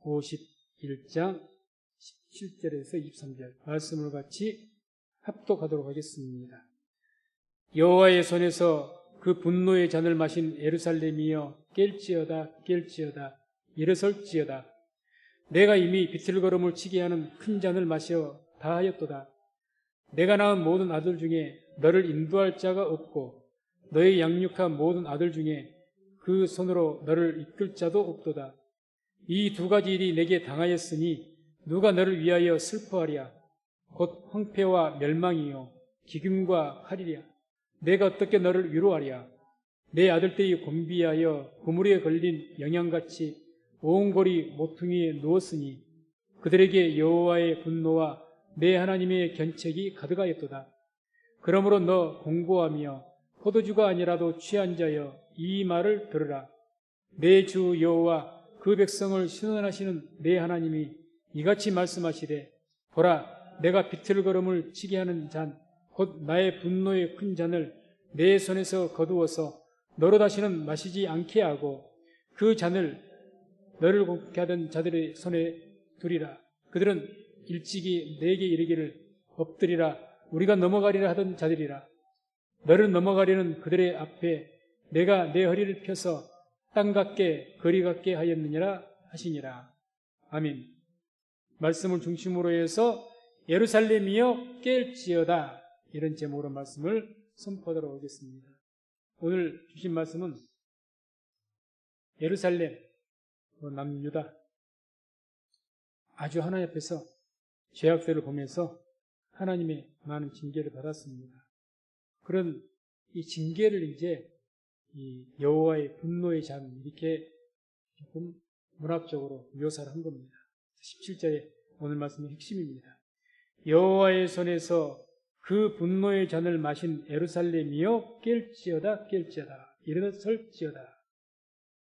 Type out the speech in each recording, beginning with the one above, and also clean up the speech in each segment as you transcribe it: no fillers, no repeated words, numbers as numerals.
51장 17절에서 23절 말씀을 같이 합독하도록 하겠습니다. 여호와의 손에서 그 분노의 잔을 마신 예루살렘이여 깰지어다 깰지어다 일어설지어다. 내가 이미 비틀거름을 치게 하는 큰 잔을 마셔 다하였도다. 내가 낳은 모든 아들 중에 너를 인도할 자가 없고 너의 양육한 모든 아들 중에 그 손으로 너를 이끌 자도 없도다. 이 두 가지 일이 내게 당하였으니 누가 너를 위하여 슬퍼하랴. 곧 황폐와 멸망이요 기근과 칼이랴. 내가 어떻게 너를 위로하랴. 내 아들들이 곤비하여 그물에 걸린 영양같이 온 골이 모퉁이에 누웠으니 그들에게 여호와의 분노와 내 하나님의 견책이 가득하였도다. 그러므로 너 공고하며 포도주가 아니라도 취한 자여 이 말을 들으라. 내 주 여호와 그 백성을 신원하시는 내 하나님이 이같이 말씀하시되 보라 내가 비틀거름을 치게 하는 잔 곧 나의 분노의 큰 잔을 내 손에서 거두어서 너로 다시는 마시지 않게 하고 그 잔을 너를 곤게 하던 자들의 손에 두리라. 그들은 일찍이 내게 이르기를 엎드리라 우리가 넘어가리라 하던 자들이라. 너를 넘어가려는 그들의 앞에 내가 내 허리를 펴서 땅 같게 거리 같게 하였느니라 하시니라. 아멘. 말씀을 중심으로 해서 예루살렘이여 깰지어다 이런 제목으로 말씀을 선포하도록 하겠습니다. 오늘 주신 말씀은 예루살렘 남유다 아주 하나님 앞에서 죄악들을 보면서 하나님의 많은 징계를 받았습니다. 그런 이 징계를 이제 이 여호와의 분노의 잔 이렇게 조금 문학적으로 묘사를 한 겁니다. 17절에 오늘 말씀의 핵심입니다. 여호와의 손에서 그 분노의 잔을 마신 예루살렘이여 깰지어다 깰지어다 일어설지어다.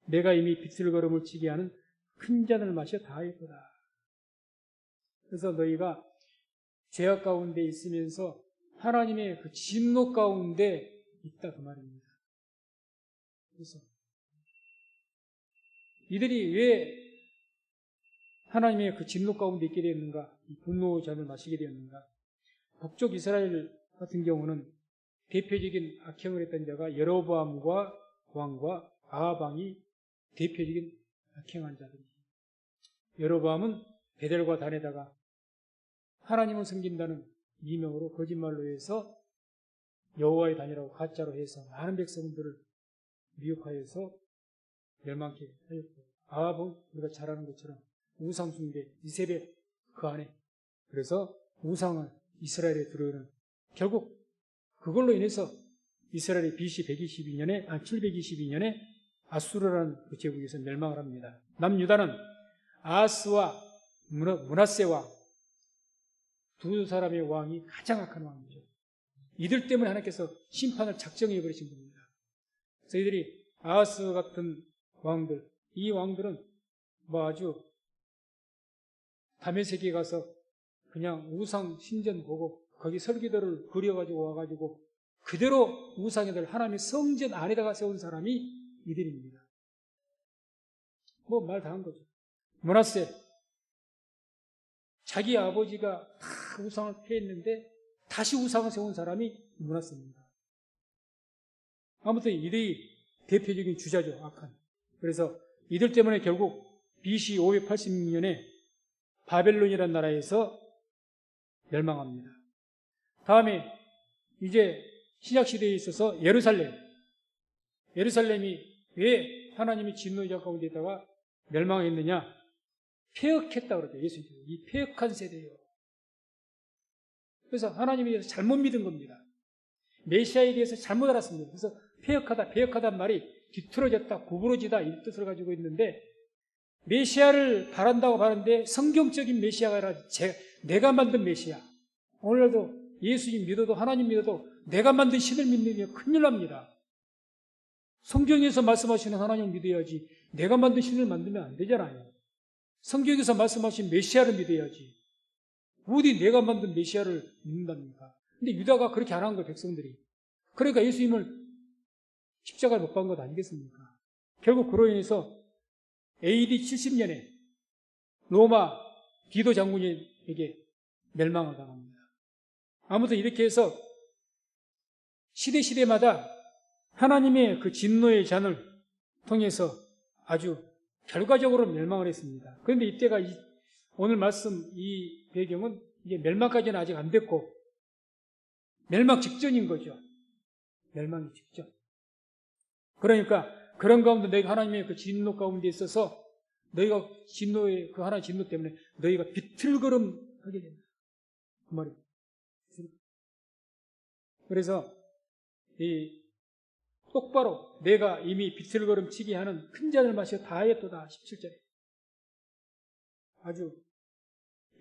내가 이미 비틀거름을 치게 하는 큰 잔을 마셔 다하였도다. 그래서 너희가 죄악 가운데 있으면서 하나님의 그 진노 가운데 있다 그 말입니다. 그래서 이들이 왜 하나님의 그 진노 가운데 있게 되었는가? 이 분노의 잔을 마시게 되었는가? 북쪽 이스라엘 같은 경우는 대표적인 악행을 했던 자가 여로보암과 왕과 아합 왕이 대표적인 악행한 자들입니다. 여로보암은 베델과 단에다가 하나님을 섬긴다는 미명으로 거짓말로 해서 여호와의 단이라고 가짜로 해서 많은 백성들을 미혹하여서 멸망케 하였고, 아합은 우리가 잘 아는 것처럼 우상 숭배, 이세벨 그 안에, 그래서 우상은 이스라엘에 들어오는, 결국 그걸로 인해서 이스라엘이 BC 722년에 아수르라는 그 제국에서 멸망을 합니다. 남유다는 아하스와 므낫세 왕 두 사람의 왕이 가장 악한 왕이죠. 이들 때문에 하나님께서 심판을 작정해 버리신 겁니다. 그래서 이들이 아하스 같은 왕들, 이 왕들은 아주 다메섹에 가서 그냥 우상 신전 보고 거기 설계도를 그려가지고 와가지고 그대로 우상에들 하나님의 성전 안에다가 세운 사람이 이들입니다. 말 다 한 거죠. 므낫세, 자기 아버지가 다 우상을 폐했는데 다시 우상을 세운 사람이 므낫세입니다. 아무튼 이들이 대표적인 주자죠, 악한. 그래서 이들 때문에 결국 BC 586년에 바벨론이라는 나라에서 멸망합니다. 다음에 이제 신약시대에 있어서 예루살렘이 왜 하나님의 진노의 자 가운데 있다가 멸망했느냐? 폐역했다고 그러죠. 예수님께서. 이 폐역한 세대예요. 그래서 하나님에 대해서 잘못 믿은 겁니다. 메시아에 대해서 잘못 알았습니다. 그래서 폐역하다는 말이 뒤틀어졌다, 구부러지다 이 뜻을 가지고 있는데, 메시아를 바란다고 바라는데 성경적인 메시아가 아니라 내가 만든 메시아. 오늘도 예수님 믿어도 하나님 믿어도 내가 만든 신을 믿으면 큰일 납니다. 성경에서 말씀하시는 하나님을 믿어야지 내가 만든 신을 만들면 안 되잖아요. 성경에서 말씀하신 메시아를 믿어야지. 어디 내가 만든 메시아를 믿는답니까? 근데 유다가 그렇게 안 한 거예요, 백성들이. 그러니까 예수님을 십자가에 못 박은 것 아니겠습니까? 결국 그로 인해서 AD 70년에 로마 디도 장군에게 멸망을 당합니다. 아무튼 이렇게 해서 시대마다 하나님의 그 진노의 잔을 통해서 아주 결과적으로 멸망을 했습니다. 그런데 이때가 오늘 말씀 이 배경은 이제 멸망까지는 아직 안 됐고 멸망 직전인 거죠. 멸망 직전. 그러니까 그런 가운데 너희가 하나님의 그 진노 가운데 있어서 너희가 진노의 그 하나님 진노 때문에 너희가 비틀거름 하게 된다. 그 말이에요. 그래서 이 똑바로 내가 이미 비틀거름 치게 하는 큰 잔을 마셔 다하였도다. 17절에 아주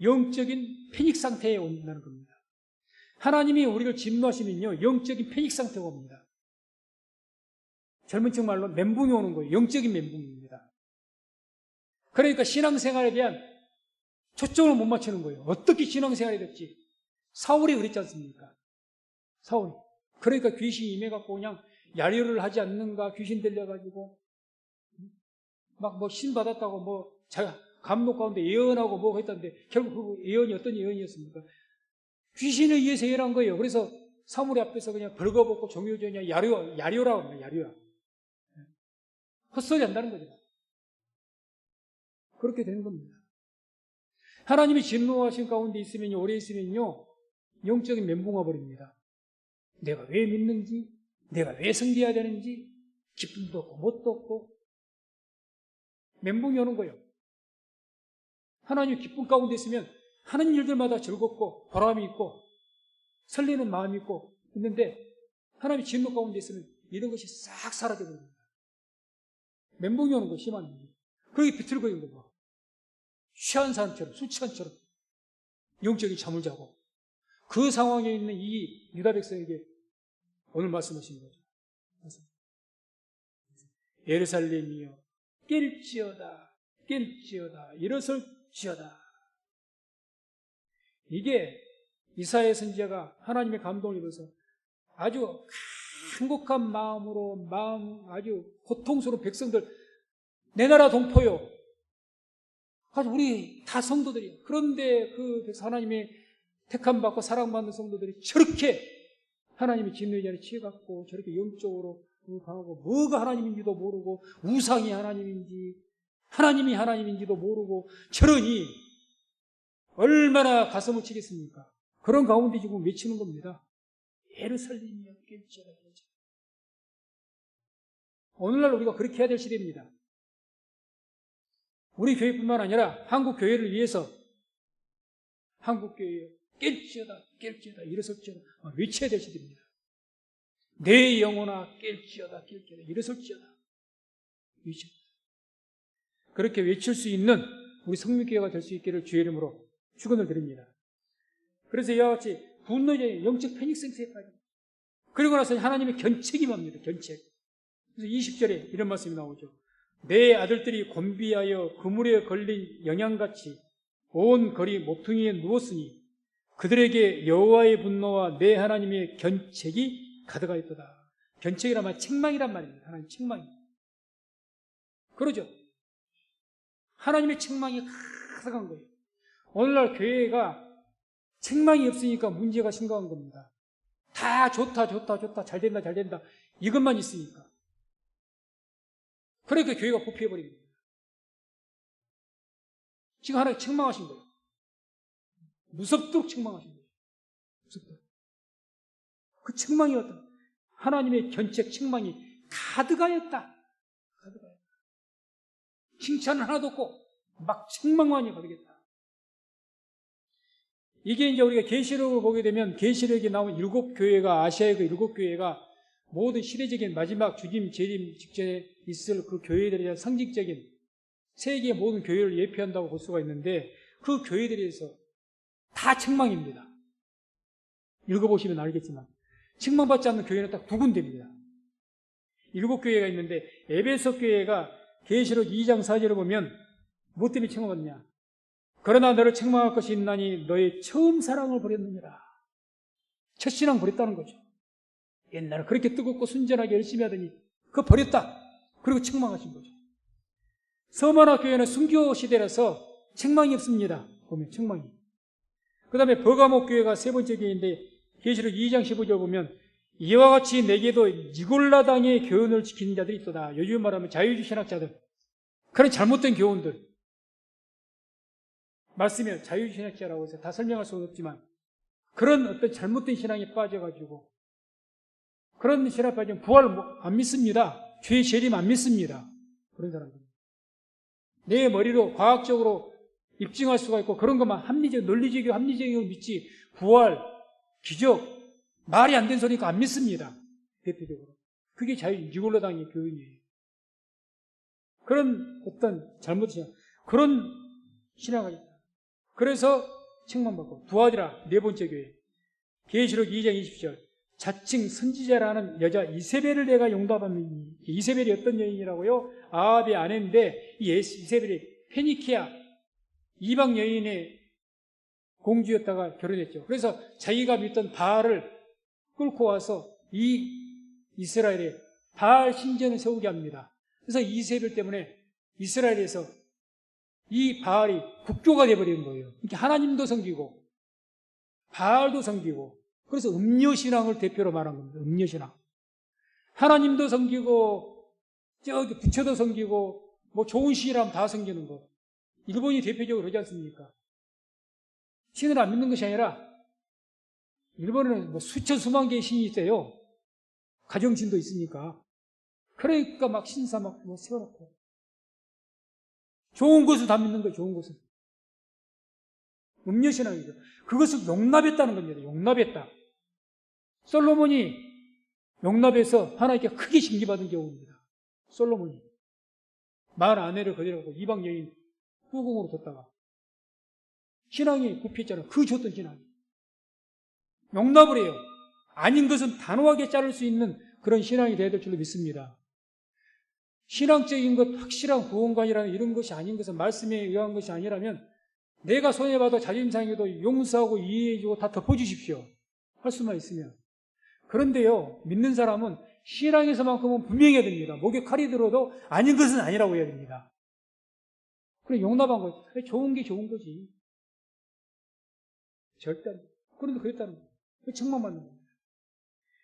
영적인 패닉 상태에 온다는 겁니다. 하나님이 우리를 진노하시면요 영적인 패닉 상태가 옵니다. 젊은 층 말로 멘붕이 오는 거예요. 영적인 멘붕입니다. 그러니까 신앙생활에 대한 초점을 못 맞추는 거예요. 어떻게 신앙생활이 됐지? 사울이 그랬지 않습니까? 사울. 그러니까 귀신이 임해갖고 그냥 야료를 하지 않는가 귀신 들려가지고 막 뭐 신 받았다고 뭐 자가 감독 가운데 예언하고 뭐 했다는데 결국 그 예언이 어떤 예언이었습니까? 귀신을 위해서 예언한 거예요. 그래서 사물의 앞에서 그냥 벌거벗고 종교전이야 야료라고 합니다. 야료야. 헛소리 한다는 거죠. 그렇게 되는 겁니다. 하나님이 진노하신 가운데 있으면요, 오래 있으면요, 영적인 멘붕 와버립니다. 내가 왜 믿는지, 내가 왜 섬겨야 되는지, 기쁨도 없고, 뭣도 없고, 멘붕이 오는 거예요. 하나님 기쁨 가운데 있으면 하는 일들마다 즐겁고, 보람이 있고, 설레는 마음이 있고, 있는데, 하나님이 진노 가운데 있으면 이런 것이 싹 사라져버립니다. 멘붕이 오는 거 심한 일이에요. 그게 비틀거리는 거고, 취한 사람처럼, 술 취한처럼 영적인 잠을 자고 그 상황에 있는 이 유다 백성에게 오늘 말씀하신 거죠. 예루살렘이여 깰지어다 일어설지어다. 이게 이사야 선지자가 하나님의 감동을 입어서 아주 행복한 마음으로 아주 고통스러운 백성들 내 나라 동포요. 아주 우리 다 성도들이요. 그런데 그 하나님의 택함받고 사랑받는 성도들이 저렇게 하나님의 진노의 자리에 취해갖고 저렇게 영적으로 강하고 뭐가 하나님인지도 모르고 우상이 하나님인지 하나님이 하나님인지도 모르고 저러니 얼마나 가슴을 치겠습니까? 그런 가운데 지금 외치는 겁니다. 예루살렘이여 깰지어다. 오늘날 우리가 그렇게 해야 될 시대입니다. 우리 교회뿐만 아니라 한국 교회를 위해서 한국 교회에 깰지어다 일어설지어다 외쳐야 될 시대입니다. 내 영혼아 깰지어다 일어설지어다 외쳐. 그렇게 외칠 수 있는 우리 성민교회가 될 수 있기를 주의 이름으로 축원을 드립니다. 그래서 이와 같이 분노의 영적 패닉 상태에 빠져. 그리고 나서 하나님의 견책이 옵니다. 견책. 그래서 20절에 이런 말씀이 나오죠. 내 아들들이 곤비하여 그물에 걸린 영양같이 온 거리 모퉁이에 누웠으니 그들에게 여호와의 분노와 내 하나님의 견책이 가득하였도다. 견책이란 말 책망이란 말입니다. 하나님 책망이. 그러죠. 하나님의 책망이 가득한 거예요. 오늘날 교회가 책망이 없으니까 문제가 심각한 겁니다. 다 좋다 잘 된다 이것만 있으니까. 그러니까 교회가 부패해버립니다. 지금 하나님 책망하신 거예요. 무섭도록 책망하신 거예요. 무섭도록. 그 책망이 어떤 하나님의 견책 책망이 가득하였다. 칭찬 하나도 없고 막 책망만이 가득했다. 이게 이제 우리가 계시록을 보게 되면 계시록에 나온 7교회가 아시아의 그 7교회가 모든 시대적인 마지막 주님 재림 직전에 있을 그 교회들에 대한 상징적인 세계의 모든 교회를 예표한다고 볼 수가 있는데 그 교회들에서 다 책망입니다. 읽어보시면 알겠지만 책망받지 않는 교회는 딱 2군데입니다. 7교회가 있는데 에베소 교회가 계시록 2장 4절을 보면 뭐 때문에 책망받느냐? 그러나 너를 책망할 것이 있나니 너의 처음 사랑을 버렸느니라. 첫신앙 버렸다는 거죠. 옛날에 그렇게 뜨겁고 순전하게 열심히 하더니 그거 버렸다. 그리고 책망하신 거죠. 서머나 교회는 순교 시대라서 책망이 없습니다. 보면 책망이. 그 다음에 버가목 교회가 세 번째 교회인데 계시록 2장 15절 보면 이와 같이 내게도 니골라당의 교훈을 지키는 자들이 있도다. 요즘 말하면 자유주의 신학자들, 그런 잘못된 교훈들. 말씀에 자유주의 신학자라고 해서 다 설명할 수는 없지만 그런 어떤 잘못된 신앙에 빠져가지고 그런 신앙에 빠지면 부활 안 믿습니다. 죄의 재림 안 믿습니다. 그런 사람들. 내 머리로 과학적으로 입증할 수가 있고 그런 것만 논리적이고 합리적이고 믿지 부활, 기적, 말이 안 된 소리니까 안 믿습니다. 대표적으로. 그게 니골라당의 교훈이에요. 그런 어떤 잘못된 신앙, 그런 신앙이 있다. 그래서 책망받고 두아디라 네 번째 교회 계시록 2장 20절 자칭 선지자라는 여자 이세벨을 내가 용납하면 이세벨이 어떤 여인이라고요? 아합의 아내인데 이 이세벨이 페니키아 이방 여인의 공주였다가 결혼했죠. 그래서 자기가 믿던 바알을 끌고 와서 이 이스라엘에 바알 신전을 세우게 합니다. 그래서 이세벨 때문에 이스라엘에서 이 바알이 국교가 되어버리는 거예요. 이렇게 하나님도 섬기고 바알도 섬기고 그래서 음료신앙을 대표로 말한 겁니다. 음료신앙. 하나님도 섬기고 저기 부처도 섬기고 뭐 좋은 신이라면 다 섬기는 거. 일본이 대표적으로 그러지 않습니까? 신을 안 믿는 것이 아니라 일본에는 뭐 수천 수만 개의 신이 있어요. 가정신도 있으니까. 그러니까 막 신사 막 뭐 세워놓고 좋은 것을 다 믿는 거예요. 좋은 것을. 음료신앙이죠. 그것을 용납했다는 겁니다. 용납했다. 솔로몬이 용납해서 하나님께 크게 징계받은 경우입니다. 솔로몬이. 만 아내를 거절하고 이방 여인 후궁으로 뒀다가 신앙이 굽혔잖아요. 그 줬던 신앙이. 용납을 해요. 아닌 것은 단호하게 자를 수 있는 그런 신앙이 되어야 될 줄로 믿습니다. 신앙적인 것, 확실한 구원관이라는 이런 것이 아닌 것은 말씀에 의한 것이 아니라면 내가 손해봐도 자존심 상해도 용서하고 이해해주고 다 덮어주십시오. 할 수만 있으면. 그런데요, 믿는 사람은 신앙에서만큼은 분명해야 됩니다. 목에 칼이 들어도 아닌 것은 아니라고 해야 됩니다. 그래, 용납한 거, 좋은 게 좋은 거지. 절대. 그런데 그랬다는 거예요. 책망받는 겁니다.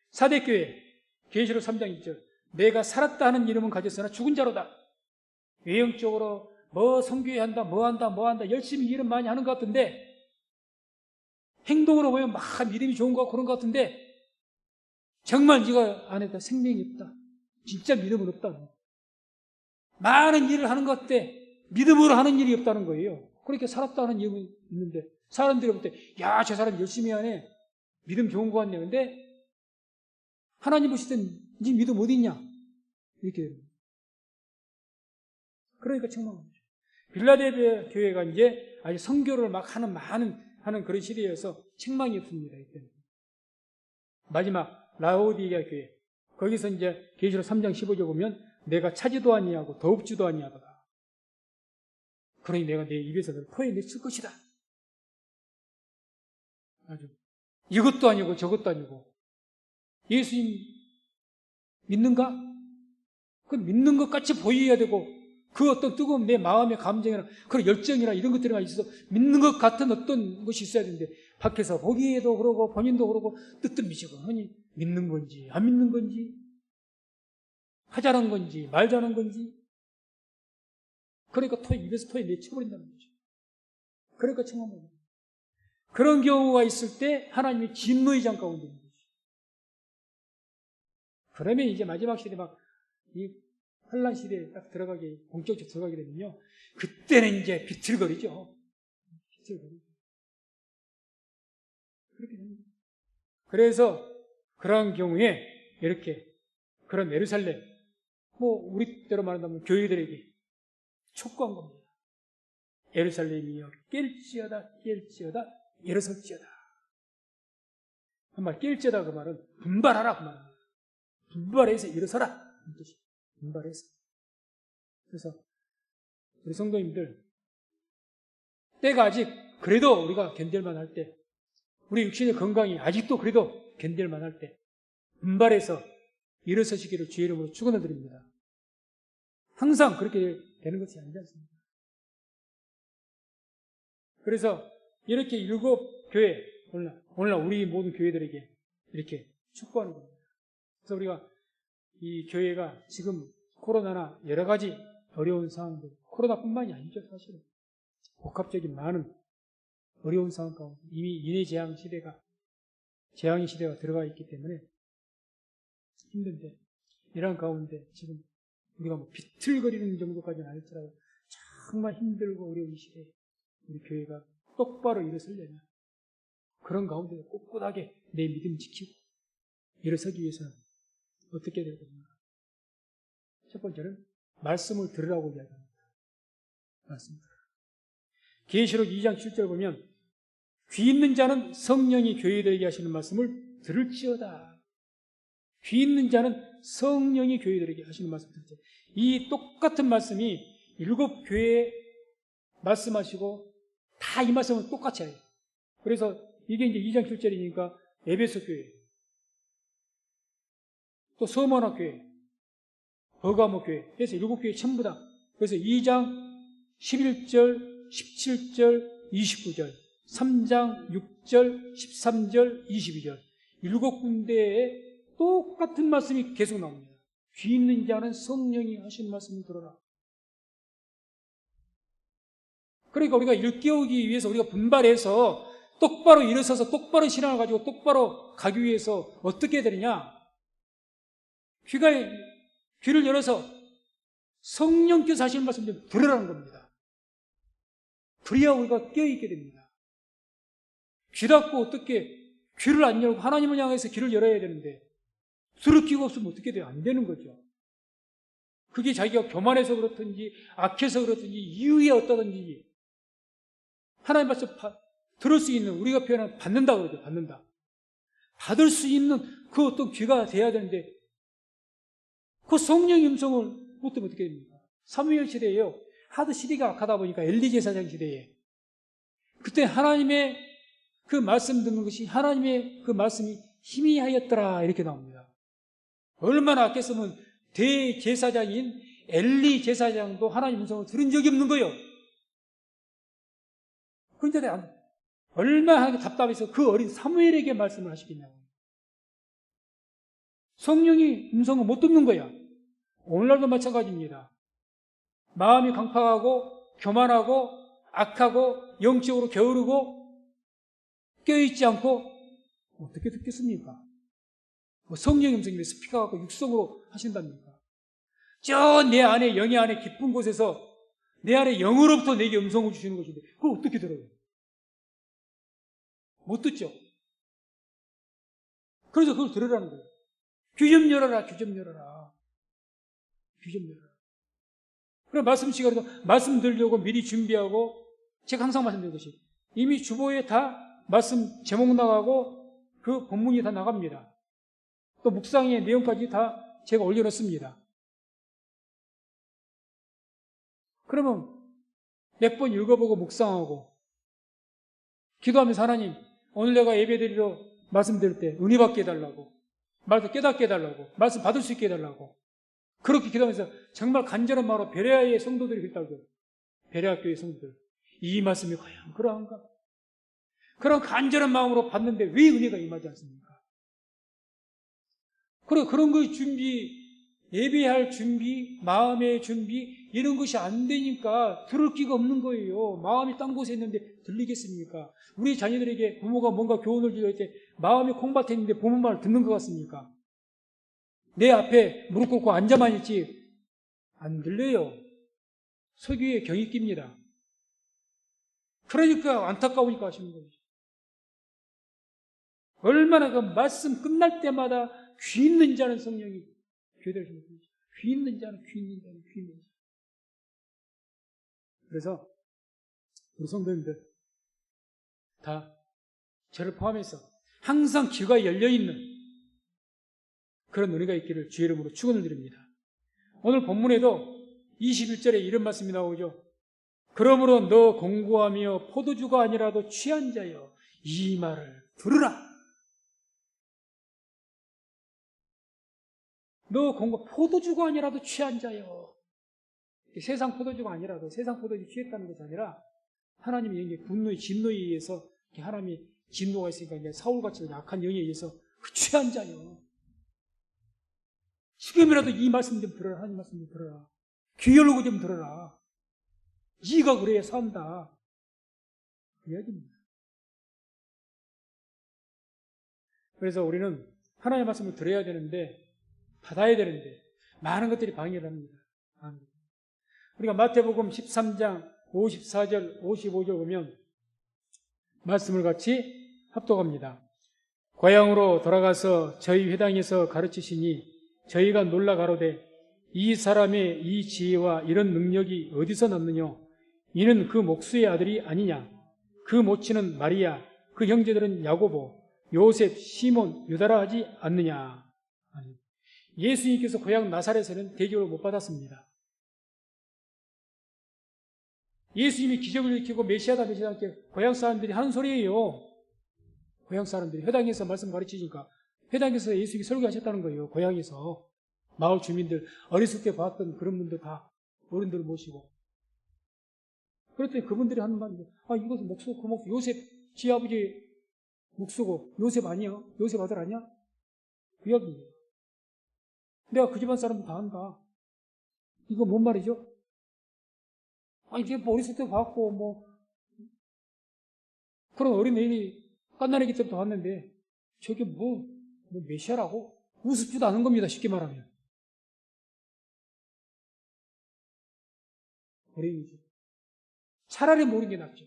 사대교회, 계시록 3장 1절. 내가 살았다 하는 이름은 가졌으나 죽은 자로다. 외형적으로 뭐 성교회 한다, 뭐 한다, 열심히 일은 많이 하는 것 같은데, 행동으로 보면 막 믿음이 좋은 것 같고 그런 것 같은데, 정말 네가 안에다 생명이 없다. 진짜 믿음은 없다. 많은 일을 하는 것 같아. 믿음으로 하는 일이 없다는 거예요. 그렇게 살았다 하는 이름이 있는데, 사람들이 볼 때, 야, 저 사람 열심히 하네. 믿음 좋은 것 같네. 근데, 하나님 보실 땐 네 믿음 어디 있냐? 이렇게 됩니다. 그러니까 책망합니다. 빌라델비아 교회가 이제 아주 선교를 막 하는 그런 시대여서 책망이 없습니다. 이때는. 마지막 라오디게아 교회. 거기서 이제 계시록 3장 15절 보면 내가 차지도 아니하고 더웁지도 아니하도다. 그러니 내가 내 입에서 널 토해냈을 것이다. 아주 이것도 아니고 저것도 아니고 예수님 믿는가? 그 믿는 것 같이 보여야 되고 그 어떤 뜨거운 내 마음의 감정이나 그런 열정이나 이런 것들이 있어서 믿는 것 같은 어떤 것이 있어야 되는데 밖에서 보기에도 그러고 본인도 그러고 뜨뜻미시거니 믿는 건지 안 믿는 건지 하자는 건지 말자는 건지 그러니까 입에서 토해 내쳐버린다는 거죠. 그러니까 청함합니다. 그런 경우가 있을 때 하나님이 진노의 장 가운데 있는 거죠. 그러면 이제 마지막 시대 막 이 환란 시대에 딱 본격적으로 들어가게 되면요. 그때는 이제 비틀거리죠. 비틀거리죠. 그렇게 됩니다. 그래서 그런 경우에 이렇게 그런 예루살렘, 우리 때로 말한다면 교회들에게 촉구한 겁니다. 예루살렘이여 깰지어다 일어설지어다. 한말 깰지어다 그 말은 분발하라 그 말입니다. 분발해서 일어서라 그 뜻이. 분발해서. 그래서 우리 성도님들 때가 아직 그래도 우리가 견딜만 할 때, 우리 육신의 건강이 아직도 그래도 견딜만 할 때 분발해서 일어서시기를 주의 이름으로 축원을 드립니다. 항상 그렇게 되는 것이 아니지 않습니까? 그래서 이렇게 7교회, 오늘날 우리 모든 교회들에게 이렇게 축복하는 겁니다. 그래서 우리가 이 교회가 지금 코로나나 여러 가지 어려운 상황들, 코로나뿐만이 아니죠, 사실은. 복합적인 많은 어려운 상황 가운데 이미 인해재앙 시대가, 재앙의 시대가 들어가 있기 때문에 힘든데, 이런 가운데 지금 우리가 뭐 비틀거리는 정도까지는 아닐지라도 정말 힘들고 어려운 이 시대에 우리 교회가 똑바로 일어서려면 그런 가운데서 꿋꿋하게 내 믿음 지키고 일어서기 위해서는 어떻게 해야 됩니까? 첫 번째는 말씀을 들으라고 이야기합니다. 말씀을 들으라. 계시록 2장 7절 보면 귀 있는 자는 성령이 교회들에게 하시는 말씀을 들을지어다. 귀 있는 자는 성령이 교회들에게 하시는 말씀을 들을지어다. 이 똑같은 말씀이 7교회에 말씀하시고 다 이 말씀은 똑같이 해요. 그래서 이게 이제 2장 7절이니까 에베소 교회, 또 서머나 교회, 버가모 교회, 그래서 7교회 전부 다. 그래서 2장 11절, 17절, 29절, 3장 6절, 13절, 22절 7군데에 똑같은 말씀이 계속 나옵니다. 귀 있는 자는 성령이 하시는 말씀을 들어라. 그러니까 우리가 일깨우기 위해서 우리가 분발해서 똑바로 일어서서 똑바로 신앙을 가지고 똑바로 가기 위해서 어떻게 해야 되느냐? 귀를 열어서 성령께서 하시는 말씀 좀 들으라는 겁니다. 그래야 우리가 깨어있게 됩니다. 귀 닫고 어떻게 귀를 안 열고 하나님을 향해서 귀를 열어야 되는데 들을 귀가 없으면 어떻게 돼요? 안 되는 거죠. 그게 자기가 교만해서 그렇든지 악해서 그렇든지 이유에 어떠든지 하나님 말씀 들을 수 있는, 우리가 표현하는 받는다 그러죠. 받는다. 받을 수 있는 그 어떤 귀가 돼야 되는데 그 성령의 음성을 못 들으면 어떻게 됩니까? 사무엘 시대에요. 하도 시대가 악하다 보니까 엘리 제사장 시대에 그때 하나님의 그 말씀 듣는 것이 하나님의 그 말씀이 희미하였더라 이렇게 나옵니다. 얼마나 악했으면 대제사장인 엘리 제사장도 하나님 음성을 들은 적이 없는 거예요. 그런데 얼마나 하나님께 답답해서 그 어린 사무엘에게 말씀을 하시겠냐고. 성령이 음성을 못 듣는 거야. 오늘날도 마찬가지입니다. 마음이 강팍하고 교만하고 악하고 영적으로 게으르고 깨어있지 않고 어떻게 듣겠습니까? 뭐 성령의 음성이 스피커하고 육성으로 하신답니까? 저 내 안에 영의 안에 깊은 곳에서 내 안에 영으로부터 내게 음성을 주시는 것인데 그걸 어떻게 들어요? 못 듣죠. 그래서 그걸 들으라는 거예요. 귀 좀 열어라, 귀 좀 열어라. 귀 좀 열어라. 그럼 말씀 시간에도 말씀 들려고 미리 준비하고 제가 항상 말씀드린 것이 이미 주보에 다 말씀 제목 나가고 그 본문이 다 나갑니다. 또 묵상의 내용까지 다 제가 올려놓습니다. 그러면 몇 번 읽어보고 묵상하고 기도하면서 하나님 오늘 내가 예배드리러 말씀 드릴 때 은혜 받게 해달라고 말씀 깨닫게 해달라고 말씀 받을 수 있게 해달라고 그렇게 기도하면서 정말 간절한 마음으로 베레아의 성도들이 그랬다고요. 베레아 교회 성도들 이 말씀이 과연 그러한가? 그런 간절한 마음으로 받는데 왜 은혜가 임하지 않습니까? 그리고 그런 거의 준비, 예배할 준비, 마음의 준비 이런 것이 안 되니까 들을 기가 없는 거예요. 마음이 딴 곳에 있는데 들리겠습니까? 우리 자녀들에게 부모가 뭔가 교훈을 드릴 때 마음이 콩밭에 있는데 부모 말을 듣는 것 같습니까? 내 앞에 무릎 꿇고 앉아만 있지 안 들려요. 서기의 경이 낍니다. 그러니까 안타까우니까 하시는 거죠. 얼마나 그 말씀 끝날 때마다 귀 있는 자는 성령이 교회들 중에 귀 있는 자는 귀 있는 자는 귀 있는 자. 그래서 우리 성도님들 다 저를 포함해서 항상 귀가 열려있는 그런 은혜가 있기를 주의 이름으로 축원을 드립니다. 오늘 본문에도 21절에 이런 말씀이 나오죠. 그러므로 너 공고하며 포도주가 아니라도 취한 자여 이 말을 들으라. 너 포도주가 아니라도 취한 자여. 세상 포도주가 아니라도 세상 포도주 취했다는 것이 아니라 하나님의 영의 분노의 진노에 의해서 하나님의 진노가 있으니까 이제 사울같이 약한 영에 의해서 그 취한 자요. 지금이라도 이 말씀 좀 들어라. 하나님 말씀 좀 들어라. 귀 열고 좀 들어라. 네가 그래야 산다. 그 이야기입니다. 그래서 우리는 하나님의 말씀을 들어야 되는데, 받아야 되는데 많은 것들이 방해를 합니다. 우리가 마태복음 13장 54절 55절 보면 말씀을 같이 합독합니다. 고향으로 돌아가서 저희 회당에서 가르치시니 저희가 놀라 가로되 이 사람의 이 지혜와 이런 능력이 어디서 났느냐? 이는 그 목수의 아들이 아니냐? 그 모친은 마리아, 그 형제들은 야고보, 요셉, 시몬, 유다라 하지 않느냐? 예수님께서 고향 나사렛에는 대접을 못 받았습니다. 예수님이 기적을 일으키고 메시아다 이렇게 고향 사람들이 하는 소리예요. 고향 사람들이 회당에서 말씀 가르치니까 회당에서 예수님이 설교하셨다는 거예요. 고향에서 마을 주민들 어렸을 때 봤던 그런 분들 다 어른들을 모시고 그랬더니 그분들이 하는 말인데 이것은 목수 그 목수 요셉 지 아버지 목수고 요셉 아니야? 요셉 아들 아니야? 그 이야기예요. 내가 그 집안 사람들 다 안다. 이거 뭔 말이죠? 이게 뭐 어렸을 때 봤고 그런 어린 애들이 깐난애기 때부터 봤는데 저게 뭐 메시아라고? 우습지도 않은 겁니다. 쉽게 말하면. 불행이죠. 차라리 모르는 게 낫죠.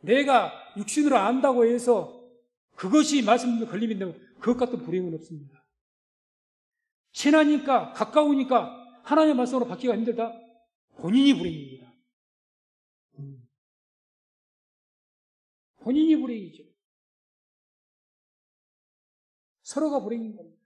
내가 육신으로 안다고 해서 그것이 말씀에 걸리면 그것 같은 불행은 없습니다. 친하니까 가까우니까 하나님의 말씀으로 받기가 힘들다? 본인이 불행입니다. 본인이 불행이죠. 서로가 불행인 겁니다.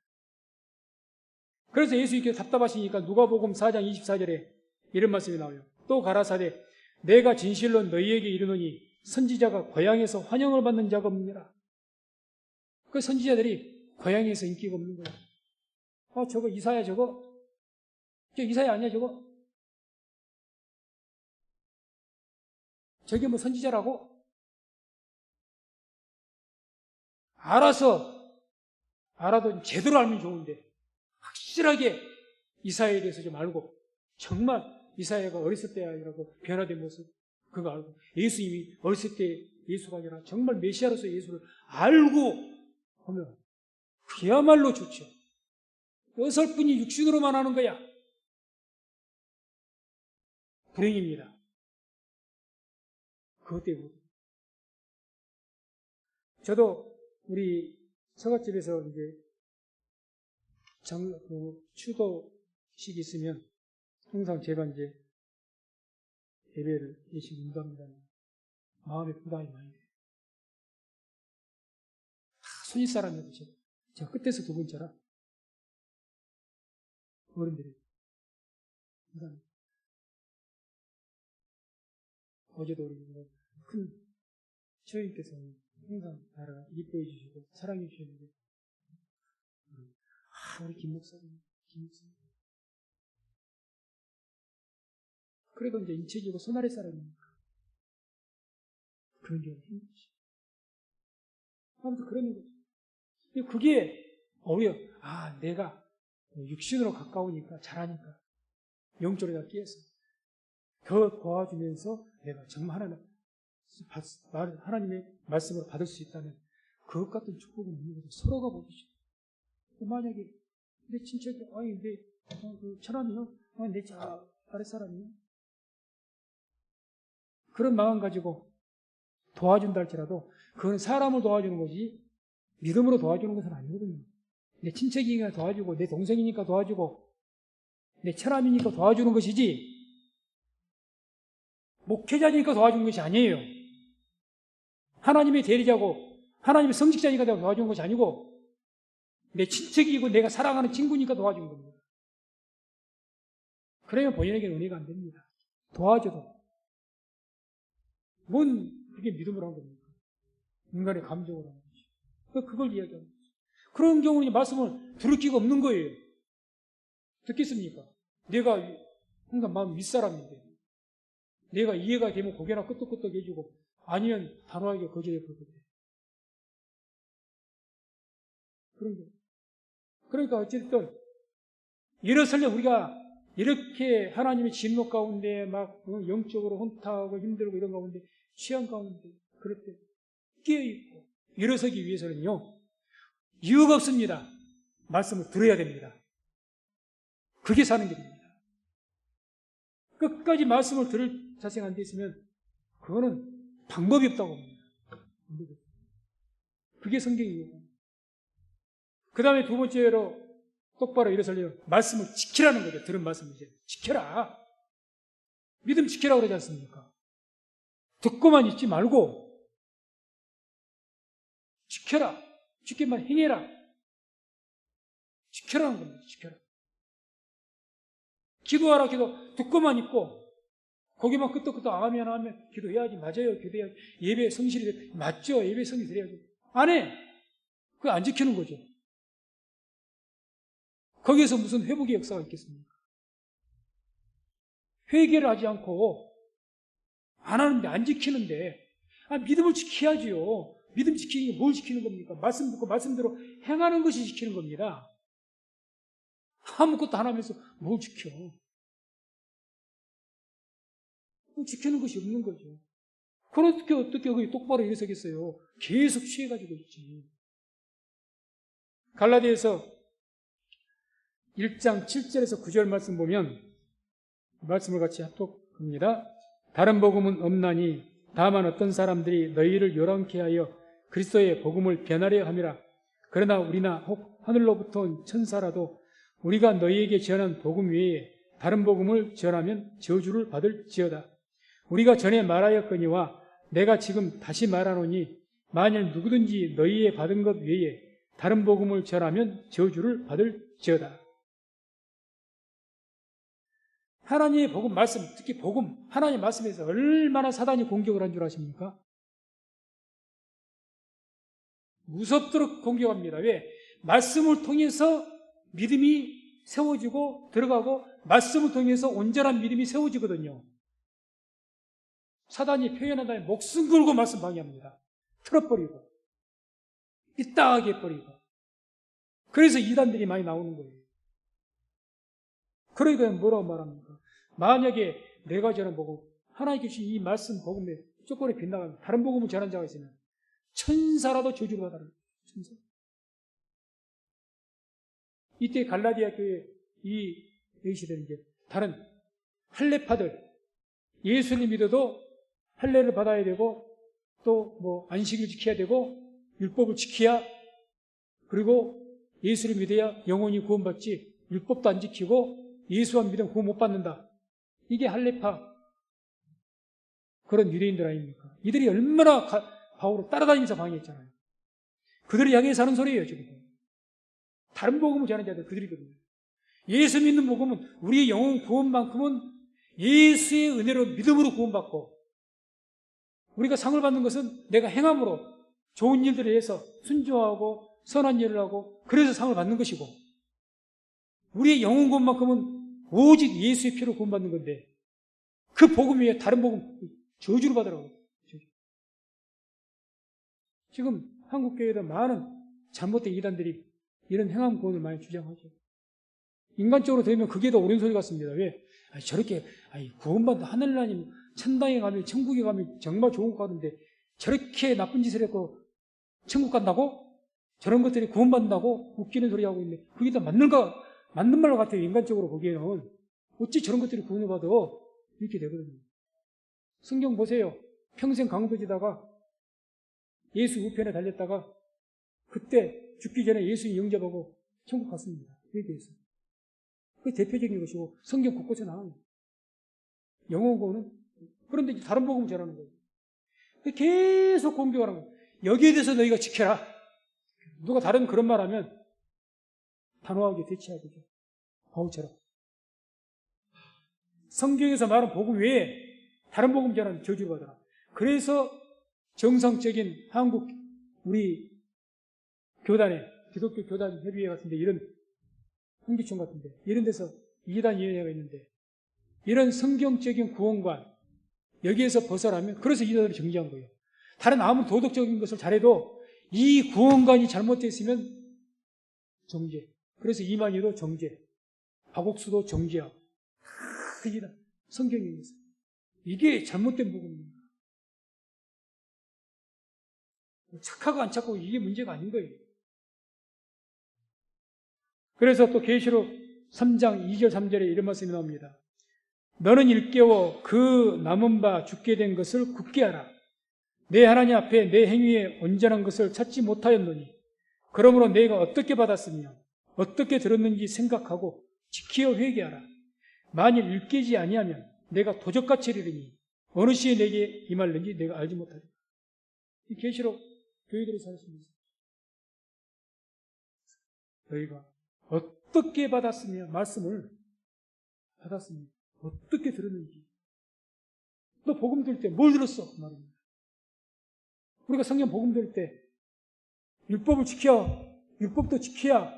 그래서 예수님께서 답답하시니까 누가복음 4장 24절에 이런 말씀이 나와요. 또 가라사대 내가 진실로 너희에게 이르노니 선지자가 고향에서 환영을 받는 자가 없느니라. 그 선지자들이 고향에서 인기가 없는 거예요. 저거 이사야 저거? 저 이사야 아니야 저거? 저게 뭐 선지자라고? 알아도 제대로 알면 좋은데 확실하게 이사야에 대해서 좀 알고 정말 이사야가 어렸을 때라고 변화된 모습 그거 알고 예수님이 어렸을 때 예수가 아니라 정말 메시아로서 예수를 알고 하면 그야말로 좋죠. 어설픈이 육신으로만 하는 거야. 불행입니다. 그것 때문에. 저도 우리 서갓집에서 이제 추도식 있으면 항상 제가 이제 예배를 예식 인도합니다. 마음에 부담이 많이 돼요. 다 손윗 사람이고 제가 끝에서 두 번째라 어른들이 항상 어제도 우리 큰 주인께서는 항상 나를 이뻐해 주시고 사랑해 주셨는데 우리 김 목사님 그래도 이제 인체적으로 손아래 사람이니까 그런 경우가 힘들지. 아무튼 그런 거죠. 그게 오히려 내가 육신으로 가까우니까 잘하니까 영적으로 다 끼어서 더 도와주면서 내가 정말 하나님의 말씀을 받을 수 있다는 그것 같은 축복은 있는 거죠. 서로가 보시죠. 만약에 내 친척이 내 처남이요? 내 아랫사람이요? 그런 마음 가지고 도와준다 할지라도 그건 사람을 도와주는 거지 믿음으로 도와주는 것은 아니거든요. 내 친척이니까 도와주고 내 동생이니까 도와주고 내 처남이니까 도와주는 것이지 목회자니까 도와주는 것이 아니에요. 하나님의 대리자고 하나님의 성직자니까 내가 도와주는 것이 아니고 내 친척이고 내가 사랑하는 친구니까 도와주는 겁니다. 그러면 본인에게는 은혜가 안 됩니다. 도와줘도 그게 믿음으로 한 겁니까? 인간의 감정으로 한 거죠. 그걸 이야기하는 거죠. 그런 경우는 말씀을 들을 기가 없는 거예요. 듣겠습니까? 내가 항상 마음 윗사람인데 내가 이해가 되면 고개나 끄덕끄덕 해주고 아니면 단호하게 거절해 버리거든. 그런 거. 그러니까 어쨌든 일어설려 우리가 이렇게 하나님의 진노 가운데 막 영적으로 혼탁하고 힘들고 이런 가운데 취한 가운데 그럴 때 깨어있고 일어서기 위해서는요. 이유가 없습니다. 말씀을 들어야 됩니다. 그게 사는 길입니다. 끝까지 말씀을 들을 자세가 안 돼 있으면 그거는 방법이 없다고 봅니다. 그게 성경이에요. 그 다음에 두 번째로 똑바로 일어서려면 말씀을 지키라는 거죠. 들은 말씀을 이제 지켜라. 믿음 지키라고 그러지 않습니까? 듣고만 있지 말고 지켜라. 지키만 행해라. 지켜라는 겁니다. 지켜라. 기도하라. 기도 듣고만 있고 거기만 끄떡끄떡 아멘 하면 기도해야지. 맞아요. 기도해야지. 예배 성실히 맞죠. 예배 성실히 드려야지. 안 해. 그거 안 지키는 거죠. 거기에서 무슨 회복의 역사가 있겠습니까? 회개를 하지 않고 안 하는데 안 지키는데 믿음을 지켜야지요. 믿음 지키는 게 뭘 지키는 겁니까? 말씀 듣고 말씀대로 행하는 것이 지키는 겁니다. 아무것도 안 하면서 뭘 지켜? 지키는 것이 없는 거죠. 그렇게 어떻게 거기 똑바로 일어서겠어요? 계속 취해가지고 있지. 갈라디아서 1장 7절에서 9절 말씀 보면 말씀을 같이 합독합니다. 다른 복음은 없나니 다만 어떤 사람들이 너희를 요란케 하여 그리스도의 복음을 변하려 함이라. 그러나 우리나 혹 하늘로부터 온 천사라도 우리가 너희에게 전한 복음 외에 다른 복음을 전하면 저주를 받을지어다. 우리가 전에 말하였거니와 내가 지금 다시 말하노니 만일 누구든지 너희의 받은 것 외에 다른 복음을 전하면 저주를 받을지어다. 하나님의 복음 말씀, 특히 복음, 하나님의 말씀에서 얼마나 사단이 공격을 한 줄 아십니까? 무섭도록 공격합니다. 왜? 말씀을 통해서 믿음이 세워지고 들어가고 말씀을 통해서 온전한 믿음이 세워지거든요. 사단이 표현하다 목숨 걸고 말씀 방해합니다. 틀어버리고 이따하게 해버리고 그래서 이단들이 많이 나오는 거예요. 그러니까 뭐라고 말합니까? 만약에 내가 전한 복음, 하나님께 주신 이 말씀 복음에 조건에 빗나가면 다른 복음을 전한 자가 있으면 천사라도 저주를 받아라. 천사. 이때 갈라디아 교회 이 시대는 이제 다른 할례파들 예수님 믿어도 할례를 받아야 되고 또 뭐 안식을 지켜야 되고 율법을 지켜야 그리고 예수를 믿어야 영혼이 구원받지 율법도 안 지키고 예수만 믿으면 구원 못 받는다. 이게 할례파 그런 유대인들 아닙니까? 이들이 얼마나 바울을 따라다니면서 방해했잖아요. 그들을 향해서 하는 소리예요. 지금 다른 복음을 전하는 자들 그들이거든요. 예수 믿는 복음은 우리의 영혼 구원만큼은 예수의 은혜로 믿음으로 구원받고 우리가 상을 받는 것은 내가 행함으로 좋은 일들을 해서 순종하고 선한 일을 하고 그래서 상을 받는 것이고 우리의 영혼 구원만큼은 오직 예수의 피로 구원받는 건데 그 복음 외에 다른 복음 저주를 받으라고. 지금 한국교회에도 많은 잘못된 이단들이 이런 행함 구원을 많이 주장하죠. 인간적으로 되면 그게 더 옳은 소리 같습니다. 왜? 저렇게 구원받는 하늘나님 천당에 가면 천국에 가면 정말 좋은 것 같은데 저렇게 나쁜 짓을 했고 천국 간다고? 저런 것들이 구원받는다고? 웃기는 소리 하고 있는데 그게 다 맞는 말 같아요. 인간적으로 보기에는. 어찌 저런 것들이 구원을 받아? 이렇게 되거든요. 성경 보세요. 평생 강도지다가 예수 우편에 달렸다가 그때 죽기 전에 예수님 영접하고 천국 갔습니다. 그에 대해서. 그게 대표적인 것이고 성경 곳곳에 나와요. 영혼 구원은 그런데 이제 다른 복음을 전하는 거예요. 계속 공격하는 거예요. 여기에 대해서 너희가 지켜라. 누가 다른 그런 말 하면 단호하게 대치해야 되죠. 바울처럼. 성경에서 말한 복음 외에 다른 복음 전하는 저주를 받아라. 그래서 정상적인 한국 우리 교단에 기독교 교단 협의회 같은데 이런 홍기총 같은데 이런 데서 이단 위원회가 있는데 이런 성경적인 구원관 여기에서 벗어나면, 그래서 이들을 정지한 거예요. 다른 아무리 도덕적인 것을 잘해도 이 구원관이 잘못되어 있으면 정죄. 그래서 이만희도 정죄, 박옥수도 정죄야. 그게 다 성경에서. 이게 잘못된 부분입니다. 착하고 안 착하고 이게 문제가 아닌 거예요. 그래서 또 계시록 3장 2절 3절에 이런 말씀이 나옵니다. 너는 일깨워 그 남은 바 죽게 된 것을 굳게 하라. 내 하나님 앞에 내 행위에 온전한 것을 찾지 못하였노니 그러므로 내가 어떻게 받았으며 어떻게 들었는지 생각하고 지키어 회개하라. 만일 일깨지 아니하면 내가 도적같이 이르리니 어느 시에 내게 임할는지 내가 알지 못하리라. 이 계시록 교회들이 살았습니다. 너희가 어떻게 받았으며 말씀을 받았으며 어떻게 들었는지, 너 복음 들을 때 뭘 들었어? 그 말입니다. 우리가 성경 복음 들을 때 율법을 지켜, 율법도 지켜야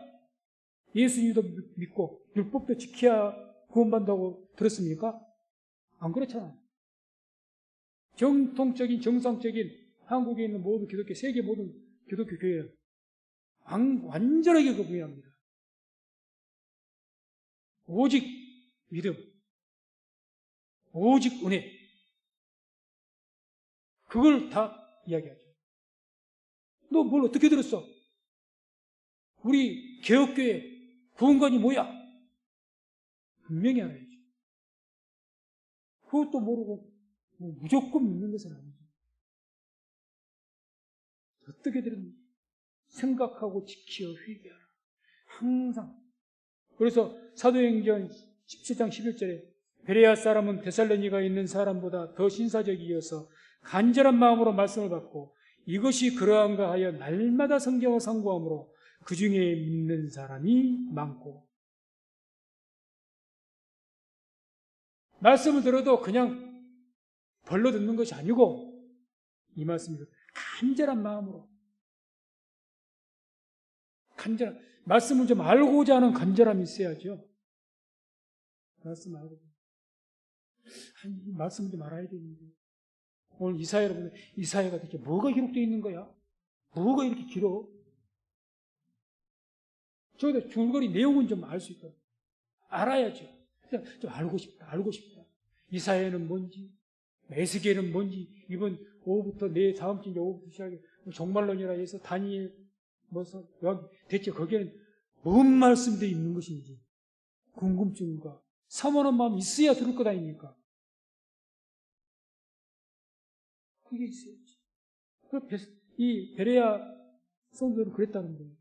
예수님도 믿고 율법도 지켜야 구원받는다고 들었습니까? 안 그렇잖아요. 정통적인 정상적인 한국에 있는 모든 기독교, 세계 모든 기독교 교회는 완전하게 그 부인합니다. 오직 믿음, 오직 은혜, 그걸 다 이야기하죠. 너 뭘 어떻게 들었어? 우리 개혁교회 구원관이 뭐야? 분명히 알아야죠. 그것도 모르고 무조건 믿는 것은 아니죠. 어떻게 들었는지 생각하고 지키어 회개하라. 항상. 그래서 사도행전 17장 11절에 베레아 사람은 데살로니가에 있는 사람보다 더 신사적이어서 간절한 마음으로 말씀을 받고 이것이 그러한가 하여 날마다 성경을 상고함으로 그 중에 믿는 사람이 많고, 말씀을 들어도 그냥 벌러 듣는 것이 아니고 이 말씀을 간절한 마음으로, 말씀을 좀 알고자 하는 간절함이 있어야죠. 말씀 알고, 이 말씀을 좀 알아야 되는데, 오늘 이사야를 보면 이사야가 대체 뭐가 기록되어 있는 거야? 뭐가 이렇게 길어? 저기다 줄거리 내용은 좀 알 수 있다. 알아야죠. 좀 알고 싶다. 이사야는 뭔지, 에스겔은 뭔지, 이번 오후부터 다음 주 오후부터 시작해 종말론이라 해서 다니엘, 대체 거기에는 뭔 말씀들이 있는 것인지 궁금증과 사모하는 마음이 있어야 들을 것 아닙니까? 그게 있어야지. 이 베레아 성도들은 그랬다는 거예요.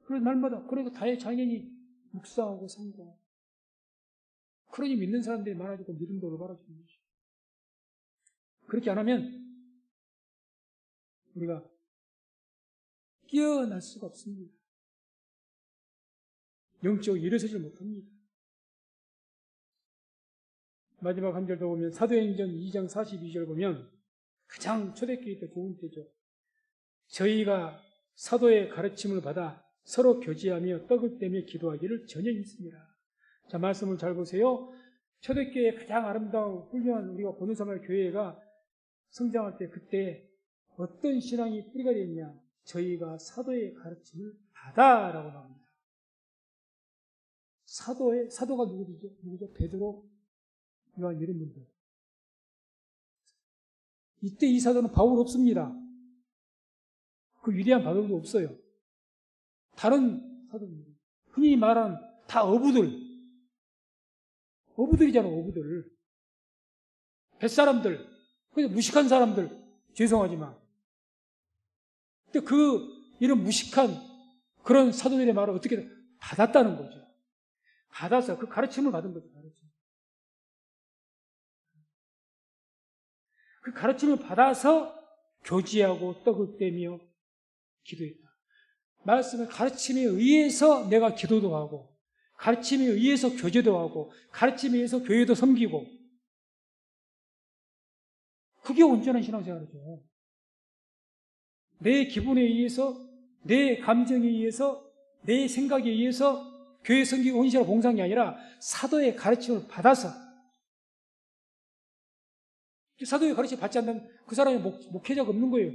그래서 날마다, 그래서 당연히 묵상하고 상고하고, 그러니 믿는 사람들이 많아지고 믿음도 올바라지는 것이죠. 그렇게 안 하면 우리가 깨어날 수가 없습니다. 영적으로 일어서지 못합니다. 마지막 한 절도 보면 사도행전 2장 42절 보면 가장 초대교회 때 좋은 때죠. 저희가 사도의 가르침을 받아 서로 교제하며 떡을 떼며 기도하기를 전혀 있습니다. 자, 말씀을 잘 보세요. 초대교회의 가장 아름다운 훌륭한 우리가 보는 사람의 교회가 성장할 때 그때 어떤 신앙이 뿌리가 되느냐? 저희가 사도의 가르침을 받아라고 나옵니다. 사도가 누구죠? 베드로, 요한 이런 분들. 이때 이 사도는 바울 없습니다. 그 위대한 바울도 없어요. 다른 사도입니다. 흔히 말하는 다 어부들이잖아, 어부들. 뱃사람들, 그냥 무식한 사람들, 죄송하지만. 근데 이런 무식한 그런 사도들의 말을 어떻게 받았다는 거죠. 받아서 그 가르침을 받은 거죠, 가르침. 그 가르침을 받아서 교제하고 떡을 떼며 기도했다. 말씀의 가르침에 의해서 내가 기도도 하고, 가르침에 의해서 교제도 하고, 가르침에 의해서 교회도 섬기고, 그게 온전한 신앙생활이죠. 내 기분에 의해서, 내 감정에 의해서, 내 생각에 의해서 교회 섬기고 헌신하고 봉사한 게 아니라 사도의 가르침을 받아서 사도의 가르침 받지 않는 그 사람이 목회자가 없는 거예요.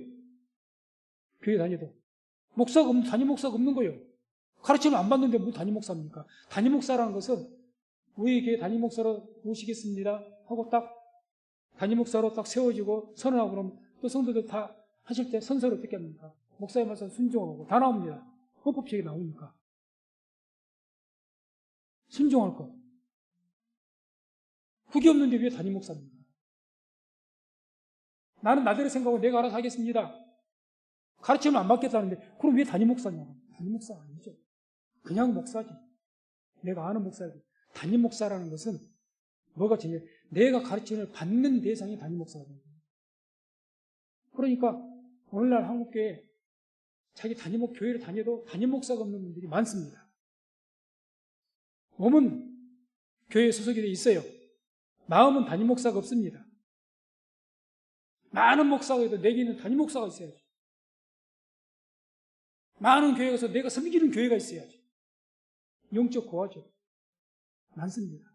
교회 다녀도. 담임 목사가 없는 거예요. 가르침을 안 받는데 뭐 담임 목사입니까? 담임 목사라는 것은 우리 교회 담임 목사로 모시겠습니다 하고 딱 담임 목사로 딱 세워지고 선언하고 그러면 또 성도들 다 하실 때 선서를 어떻게 합니까? 목사의 말씀 순종하고 다 나옵니다. 헌법책에 나오니까. 순종할 것. 그게 없는데 왜 담임 목사입니까? 나는 나대로 생각하고 내가 알아서 하겠습니다. 가르침을 안 받겠다는데 그럼 왜 담임 목사냐고. 담임 목사 아니죠. 그냥 목사지. 내가 아는 목사지. 담임 목사라는 것은 뭐가 중요해? 내가 가르침을 받는 대상이 담임 목사거든요. 그러니까 오늘날 한국교회 자기 교회를 다녀도 담임 목사가 없는 분들이 많습니다. 몸은 교회에 소속이 되어 있어요. 마음은 담임 목사가 없습니다. 많은 목사가 있어도 내게는 담임 목사가 있어야죠. 많은 교회에 가서 내가 섬기는 교회가 있어야죠. 영적 고하죠. 많습니다.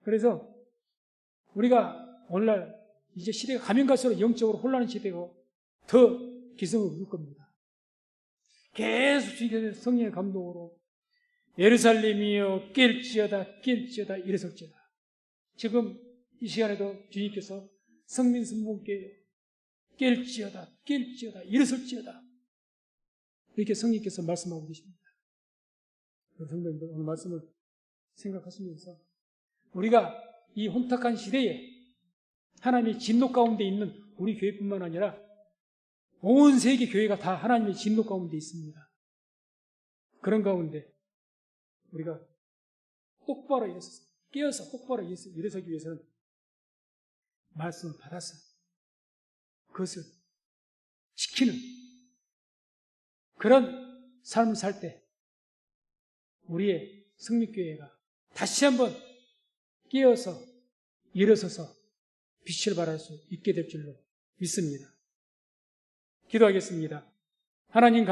그래서 우리가 오늘날 이제 시대가 가면 갈수록 영적으로 혼란한 시대가 더 기승을 부를 겁니다. 계속 주님께서 성령의 감동으로 예루살렘이여 깰지어다 일어설지어다. 지금 이 시간에도 주님께서 성민 성문께 깰지어다 일어설지어다 이렇게 성령께서 말씀하고 계십니다. 성도님들 오늘 말씀을 생각하시면서 우리가 이 혼탁한 시대에 하나님의 진노 가운데 있는 우리 교회뿐만 아니라 온 세계 교회가 다 하나님의 진노 가운데 있습니다. 그런 가운데 우리가 똑바로 일어서서 깨어서 똑바로 일어서기 위해서는 말씀을 받아서 그것을 지키는 그런 삶을 살 때 우리의 성립교회가 다시 한번 깨어서 일어서서 빛을 발할 수 있게 될 줄로 믿습니다. 기도하겠습니다. 하나님